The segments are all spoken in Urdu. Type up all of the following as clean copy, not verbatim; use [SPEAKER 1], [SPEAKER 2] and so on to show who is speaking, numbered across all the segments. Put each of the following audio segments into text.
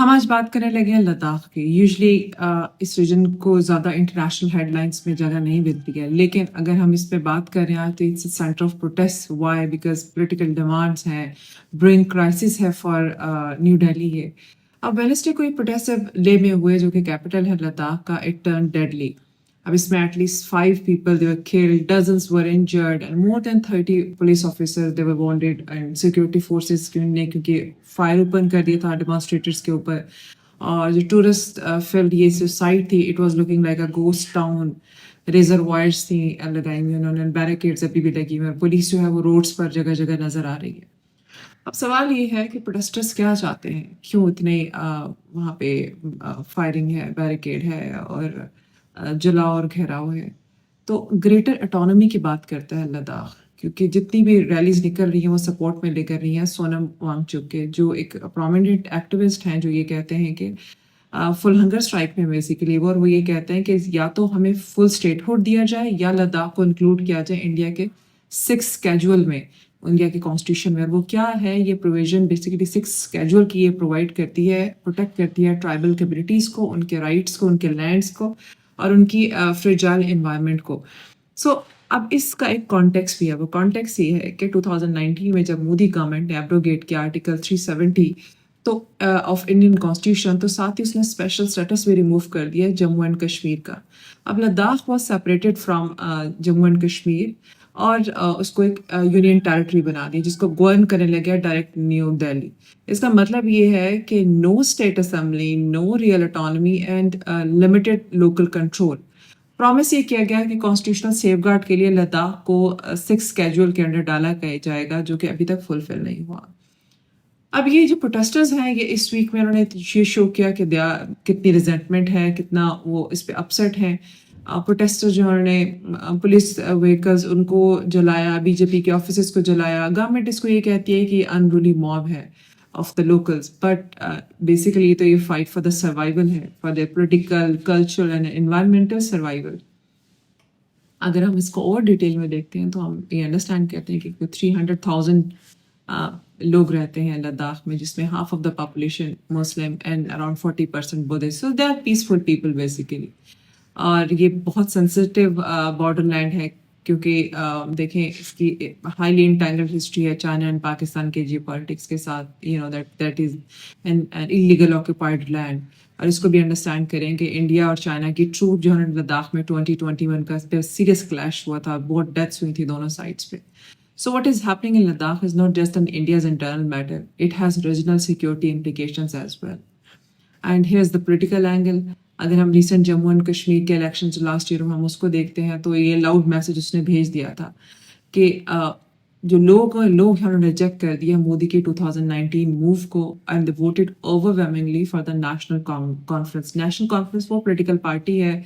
[SPEAKER 1] ہم آج بات کرنے لگے ہیں لداخ کی. یوزلی اس ریجن کو زیادہ انٹرنیشنل ہیڈ لائنس میں جگہ نہیں ملتی ہے، لیکن اگر ہم اس پہ بات کر رہے ہیں تو it's centre of protest. Why? Because political demands ہیں، برنگ کرائسس ہے فار نیو ڈیلی ہے. اب وینسڈے کو یہ پروٹیسٹ لے میں ہوئے جو کہ کیپٹل ہے لداخ کا. It turn deadly. اب اس میں at least 5 people they were killed, dozens were injured, and more than 30 police officers they were wounded, and security forces نے کیونکہ فائر اوپن کر دیا تھا ڈیمانسٹریٹرز کے اوپر. اور جو ٹورسٹ فیلڈ یہ جو سائٹ تھی it was looking like a ghost town. ریزروائرس تھیں لگائی ہوئی انہوں نے، بیریکیڈز ابھی بھی لگی ہوئی ہیں. پولیس جو ہے وہ روڈس پر جگہ جگہ نظر آ رہی ہے. اب سوال یہ ہے کہ پروٹیسٹرز کیا چاہتے ہیں، کیوں اتنے وہاں پہ فائرنگ ہے، بیریکیڈ ہے اور جلاؤ اور گھیراؤ ہے. تو گریٹر اٹانومی کی بات کرتا ہے لداخ، کیونکہ جتنی بھی ریلیز نکل رہی ہیں وہ سپورٹ میں لے کر رہی ہیں سونم وانگچک کے، جو ایک پرومیننٹ ایکٹیوسٹ ہیں، جو یہ کہتے ہیں کہ فل ہنگر اسٹرائک میں بیسیکلی وہ یہ کہتے ہیں کہ یا تو ہمیں فل اسٹیٹ ہوڈ دیا جائے یا لداخ کو انکلوڈ کیا جائے انڈیا کے 6 schedule میں، انڈیا کے کانسٹیٹیوشن میں. وہ کیا ہے یہ پروویژن؟ بیسیکلی 6 schedule کی یہ پرووائڈ کرتی ہے، پروٹیکٹ کرتی ہے ٹرائبل کمیونٹیز کو، ان کے رائٹس کو، ان کے لینڈس کو اور ان کی فریجائل انوائرمنٹ کو. سو اب اس کا ایک کانٹیکس بھی ہے. وہ کانٹیکس یہ ہے کہ 2019 میں جب مودی گورنمنٹ نے ایبروگیٹ کیا آرٹیکل 370 تو آف انڈین کانسٹیٹیوشن، تو ساتھ ہی اس نے اسپیشل اسٹیٹس بھی ریموو کر دیا جموں اینڈ کشمیر کا. اب Ladakh was separated from Jammu and Kashmir اور اس کو ایک یونین ٹیریٹری بنا دی جس کو گورن کرنے لگا ڈائریکٹ نیو دہلی. اس کا مطلب یہ ہے کہ no state assembly, no real autonomy and limited local control. Promise یہ کیا گیا کہ کانسٹیٹیوشنل سیف گارڈ کے لیے لداخ کو 6 schedule کے انڈر ڈالا جائے گا، جو کہ ابھی تک فلفل نہیں ہوا. اب یہ جو پروٹیسٹرز ہیں یہ اس ویک میں انہوں نے یہ شو کیا کہ کتنی ریزنٹمنٹ ہے، کتنا وہ اس پہ اپسٹ ہیں. پروٹیسٹر جو انہوں نے پولیس وہیکلز ان کو جلایا، بی جے پی کے آفیسز کو جلایا. گورنمنٹ اس کو یہ کہتی ہے کہ یہ انرولی موب ہے of the locals, but basically تو یہ فائٹ فار دا سروائیول ہے، for the political, cultural and environmental survival. اگر ہم اس کو اور ڈیٹیل میں دیکھتے ہیں تو ہم یہ انڈرسٹینڈ کرتے ہیں کہ 300,000 لوگ رہتے ہیں لداخ میں، جس میں half of the population Muslim and around 40% Buddhist. So they are peaceful people basically. اور یہ بہت سینسٹیو بارڈر لینڈ ہے کیونکہ دیکھیں اس کی ہائیلی انٹینگلڈ ہسٹری ہے چائنا اینڈ پاکستان کے جیو پالیٹکس کے ساتھ. That is an illegal occupied land. اور اس کو بھی انڈرسٹینڈ کریں کہ انڈیا اور چائنا کی ٹروپ جو ہے لداخ میں 2021 کا سیریس کلیش ہوا تھا، بہت ڈیتھس ہوئی تھی دونوں سائڈس پہ. So what is happening in Ladakh is not just an India's internal matter. It has regional security implications as well. And here's the political angle. اگر ہم ریسنٹ جموں اینڈ کشمیر کے الیکشن جو لاسٹ ایئر ہم اس کو دیکھتے ہیں تو یہ لاؤڈ میسج اس نے بھیج دیا تھا کہ جو لوگ انہوں نے ریجیکٹ کر دیا مودی کے 2019 موو کو، and they voted overwhelmingly for the national conference. National conference وہ پولیٹیکل پارٹی ہے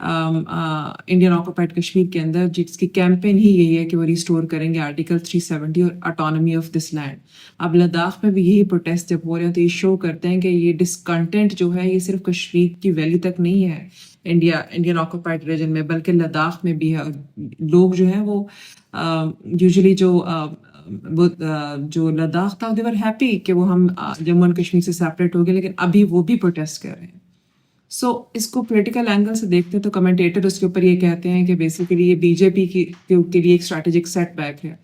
[SPEAKER 1] انڈین آکوپائڈ کشمیر کے اندر جس کی کیمپین ہی یہی ہے کہ وہ ریسٹور کریں گے آرٹیکل 370 اور اٹانومی آف دس لینڈ. اب لداخ میں بھی یہی پروٹیسٹ جب ہو رہے ہیں تو یہ شو کرتے ہیں کہ یہ ڈسکنٹینٹ جو ہے یہ صرف کشمیر کی ویلی تک نہیں ہے انڈین آکوپائڈ ریجن میں، بلکہ لداخ میں بھی ہے. لوگ جو ہیں وہ یوزلی جو لداخ تھا دے ور ہیپی کہ وہ ہم جموں اینڈ کشمیر سے سیپریٹ ہو گئے، لیکن ابھی وہ بھی پروٹیسٹ کر رہے ہیں. سو اس کو پولیٹیکل اینگل سے دیکھتے ہیں تو کمنٹیٹر اس کے اوپر یہ کہتے ہیں کہ بیسیکلی یہ بی جے پی کے لیے ایک اسٹریٹجک سیٹ بیک ہے،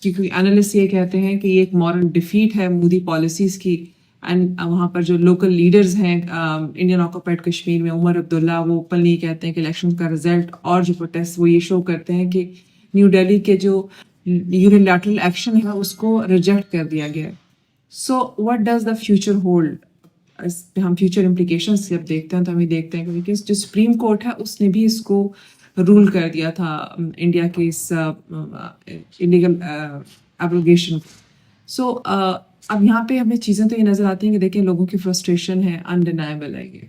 [SPEAKER 1] کیونکہ اینالسٹ یہ کہتے ہیں کہ یہ ایک مورل ڈیفیٹ ہے مودی پالیسیز کی. اینڈ وہاں پر جو لوکل لیڈرز ہیں انڈین آکوپائڈ کشمیر میں، عمر عبداللہ، وہ اوپنلی کہتے ہیں کہ الیکشن کا رزلٹ اور جو پروٹیسٹ وہ یہ شو کرتے ہیں کہ نیو دہلی کے جو یونیلیٹرل ایکشن ہے اس کو ریجیکٹ کر دیا گیا. So what does the future hold? ہم فیوچر امپلیکیشنس جب دیکھتے ہیں تو ہم یہ دیکھتے ہیں کہ جو سپریم کورٹ ہے اس نے بھی اس کو رول کر دیا تھا انڈیا کے اس انلیگل ایبروگیشن. سو اب یہاں پہ ہمیں چیزیں تو یہ نظر آتی ہیں کہ دیکھیں لوگوں کی فرسٹریشن ہے، انڈینائبل ہے یہ.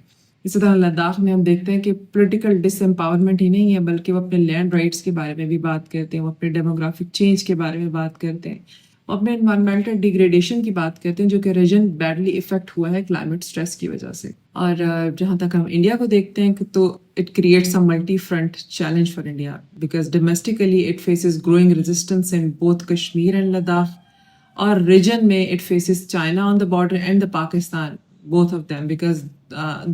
[SPEAKER 1] اسی طرح لداخ میں ہم دیکھتے ہیں کہ پولیٹیکل ڈس امپاورمنٹ ہی نہیں ہے بلکہ وہ اپنے لینڈ رائٹس کے بارے میں بھی بات کرتے ہیں، وہ اپنے ڈیموگرافک چینج کے بارے میں بات کرتے ہیں، وہ اپنے انوائرمنٹل ڈیگریڈیشن کی بات کرتے ہیں جو کہ ریجن بیڈلی افیکٹ ہوا ہے کلائمیٹ اسٹریس کی وجہ سے. اور جہاں تک ہم انڈیا کو دیکھتے ہیں تو it creates a multi front challenge for India because domestically it faces growing resistance in both Kashmir and Ladakh, اور ریجن میں it faces China on the border and the Pakistan both of them, because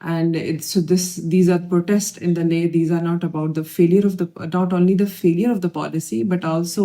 [SPEAKER 1] And so these are protests in the Leh. These are not about the failure of not only the failure of the policy, but also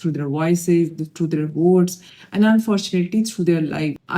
[SPEAKER 1] through their voices, through their votes, and unfortunately through their life.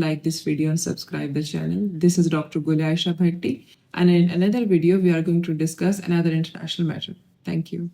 [SPEAKER 1] like this video and subscribe the channel. This is Dr. Gul Aisha Bhatti, and in another video we are going to discuss another international matter. Thank you.